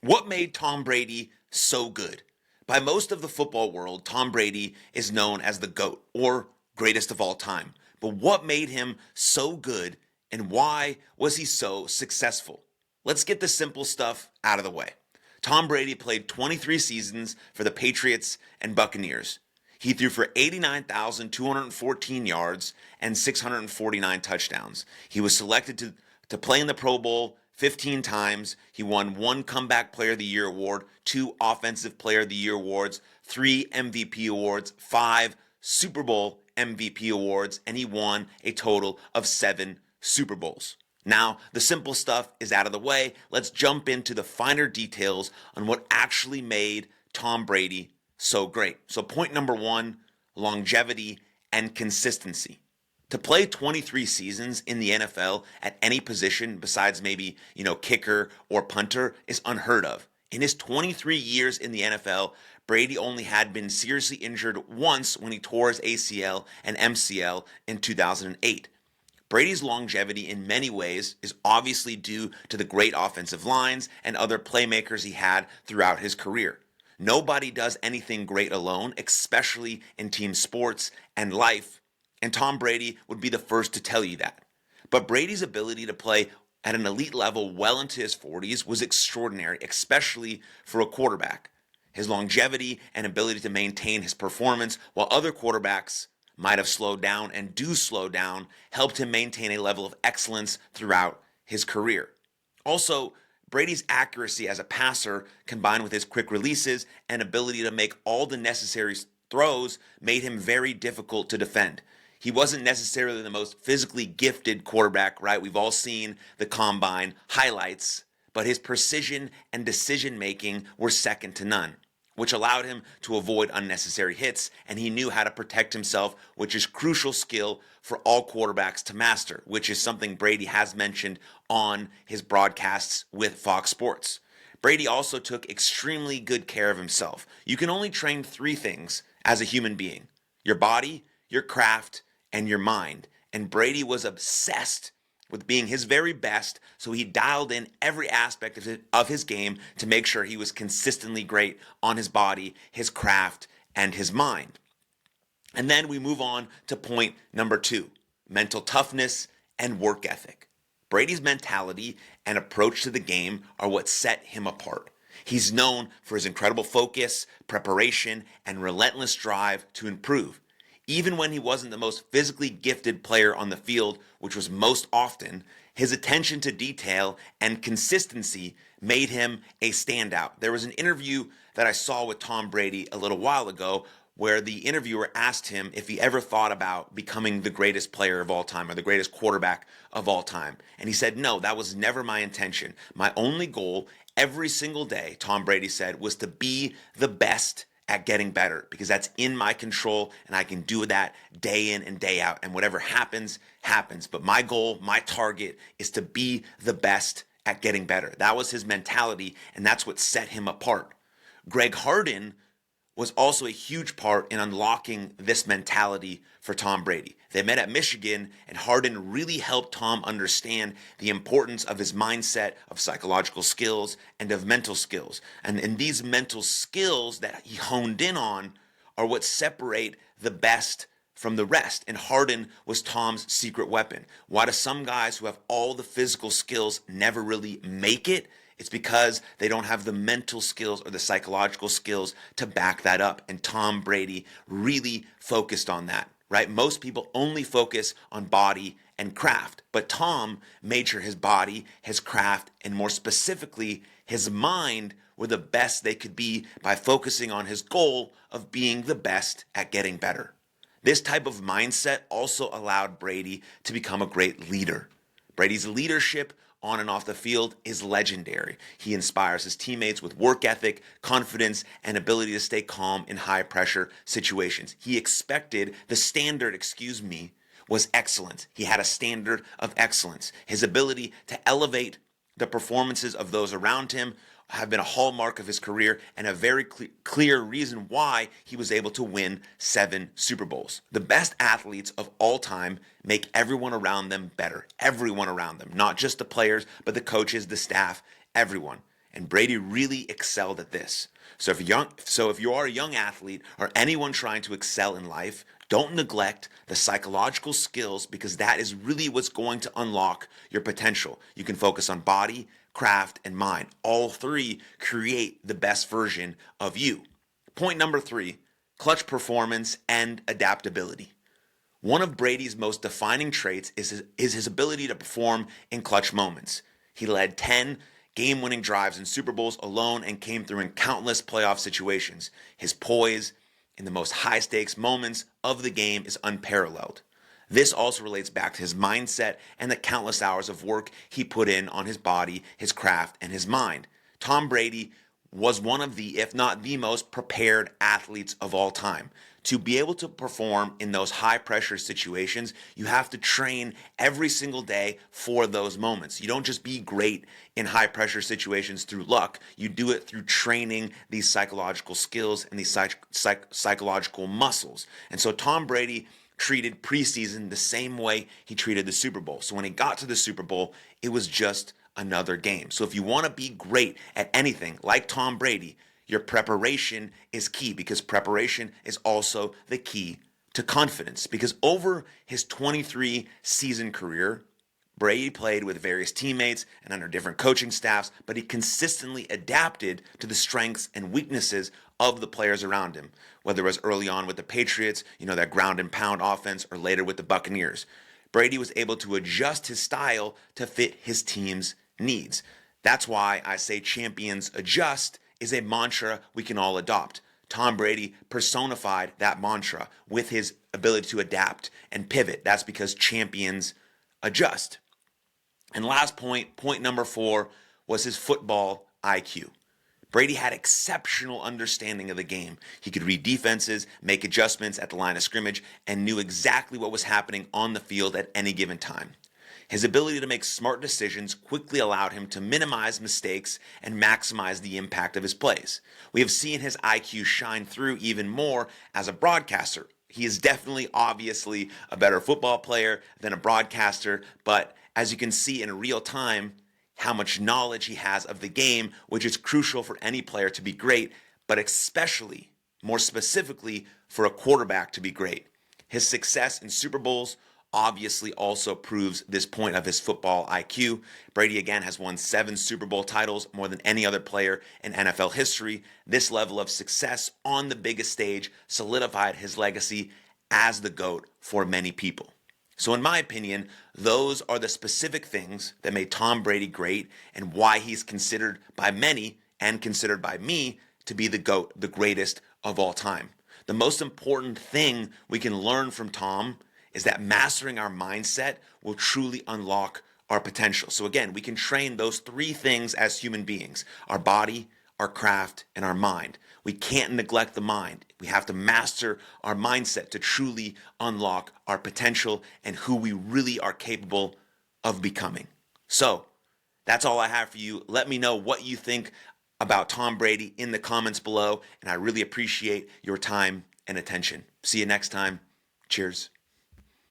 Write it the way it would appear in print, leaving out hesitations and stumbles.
What made Tom Brady so good? By most of the football world, Tom Brady is known as the GOAT, or greatest of all time. But what made him so good, and why was he so successful? Let's get the simple stuff out of the way. Tom Brady played 23 seasons for the Patriots and Buccaneers. He threw for 89,214 yards and 649 touchdowns. He was selected to play in the Pro Bowl 15 times. He won 1 Comeback Player of the Year award, 2 Offensive Player of the Year awards, 3 MVP awards, 5 Super Bowl MVP awards, and he won a total of 7 Super Bowls. Now, the simple stuff is out of the way. Let's jump into the finer details on what actually made Tom Brady so great. So point number 1, longevity and consistency. To play 23 seasons in the NFL at any position besides maybe, kicker or punter is unheard of. In his 23 years in the NFL, Brady only had been seriously injured once when he tore his ACL and MCL in 2008. Brady's longevity in many ways is obviously due to the great offensive lines and other playmakers he had throughout his career. Nobody does anything great alone, especially in team sports and life, and Tom Brady would be the first to tell you that. But Brady's ability to play at an elite level well into his 40s was extraordinary, especially for a quarterback. His longevity and ability to maintain his performance while other quarterbacks might have slowed down and do slow down helped him maintain a level of excellence throughout his career. Also, Brady's accuracy as a passer, combined with his quick releases and ability to make all the necessary throws, made him very difficult to defend. He wasn't necessarily the most physically gifted quarterback, right? We've all seen the combine highlights, but his precision and decision making were second to none, which allowed him to avoid unnecessary hits, and he knew how to protect himself, which is crucial skill for all quarterbacks to master, which is something Brady has mentioned on his broadcasts with Fox Sports. Brady also took extremely good care of himself. You can only train 3 things as a human being: your body, your craft, and your mind. And Brady was obsessed with being his very best, so he dialed in every aspect of his game to make sure he was consistently great on his body, his craft, and his mind. And then we move on to point number 2, mental toughness and work ethic. Brady's mentality and approach to the game are what set him apart. He's known for his incredible focus, preparation, and relentless drive to improve. Even when he wasn't the most physically gifted player on the field, which was most often, his attention to detail and consistency made him a standout. There was an interview that I saw with Tom Brady a little while ago where the interviewer asked him if he ever thought about becoming the greatest player of all time or the greatest quarterback of all time. And he said, no, that was never my intention. My only goal every single day, Tom Brady said, was to be the best at getting better, because that's in my control and I can do that day in and day out, and whatever happens, happens. But my goal, my target is to be the best at getting better. That was his mentality, and that's what set him apart. Greg Harden was also a huge part in unlocking this mentality for Tom Brady. They met at Michigan, and Harden really helped Tom understand the importance of his mindset, of psychological skills, and of mental skills. And these mental skills that he honed in on are what separate the best from the rest. And Harden was Tom's secret weapon. Why do some guys who have all the physical skills never really make it? It's because they don't have the mental skills or the psychological skills to back that up. And Tom Brady really focused on that, right? Most people only focus on body and craft, but Tom made sure his body, his craft, and more specifically, his mind were the best they could be by focusing on his goal of being the best at getting better. This type of mindset also allowed Brady to become a great leader. Brady's leadership on and off the field is legendary. He inspires his teammates with work ethic, confidence, and ability to stay calm in high pressure situations. The standard, was excellence. He had a standard of excellence. His ability to elevate the performances of those around him have been a hallmark of his career and a very clear reason why he was able to win 7 Super Bowls. The best athletes of all time make everyone around them better. Everyone around them, not just the players, but the coaches, the staff, everyone. And Brady really excelled at this. If you are a young athlete or anyone trying to excel in life, don't neglect the psychological skills because that is really what's going to unlock your potential. You can focus on body, craft, and mind. All three create the best version of you. Point number 3, clutch performance and adaptability. One of Brady's most defining traits is his ability to perform in clutch moments. He led 10 game-winning drives in Super Bowls alone and came through in countless playoff situations. His poise in the most high-stakes moments of the game is unparalleled. This also relates back to his mindset and the countless hours of work he put in on his body, his craft, and his mind. Tom Brady was one of the, if not the most prepared athletes of all time. To be able to perform in those high pressure situations, you have to train every single day for those moments. You don't just be great in high pressure situations through luck. You do it through training these psychological skills and these psychological muscles. And so Tom Brady treated preseason the same way he treated the Super Bowl. So when he got to the Super Bowl, it was just another game. So if you want to be great at anything like Tom Brady, your preparation is key because preparation is also the key to confidence. Because over his 23 season career, Brady played with various teammates and under different coaching staffs, but he consistently adapted to the strengths and weaknesses of the players around him, whether it was early on with the Patriots, that ground and pound offense, or later with the Buccaneers. Brady was able to adjust his style to fit his team's needs. That's why I say champions adjust is a mantra we can all adopt. Tom Brady personified that mantra with his ability to adapt and pivot. That's because champions adjust. And last point number 4, was his football IQ. Brady had exceptional understanding of the game. He could read defenses, make adjustments at the line of scrimmage, and knew exactly what was happening on the field at any given time. His ability to make smart decisions quickly allowed him to minimize mistakes and maximize the impact of his plays. We have seen his IQ shine through even more as a broadcaster. He is definitely, obviously, a better football player than a broadcaster, but as you can see in real time, how much knowledge he has of the game, which is crucial for any player to be great, but especially, more specifically, for a quarterback to be great. His success in Super Bowls obviously also proves this point of his football IQ. Brady again has won 7 Super Bowl titles, more than any other player in NFL history. This level of success on the biggest stage solidified his legacy as the GOAT for many people. So in my opinion, those are the specific things that made Tom Brady great and why he's considered by many and considered by me to be the GOAT, the greatest of all time. The most important thing we can learn from Tom is that mastering our mindset will truly unlock our potential. So again, we can train those 3 things as human beings: our body, our craft, and our mind. We can't neglect the mind. We have to master our mindset to truly unlock our potential and who we really are capable of becoming. So that's all I have for you. Let me know what you think about Tom Brady in the comments below, and I really appreciate your time and attention. See you next time. Cheers.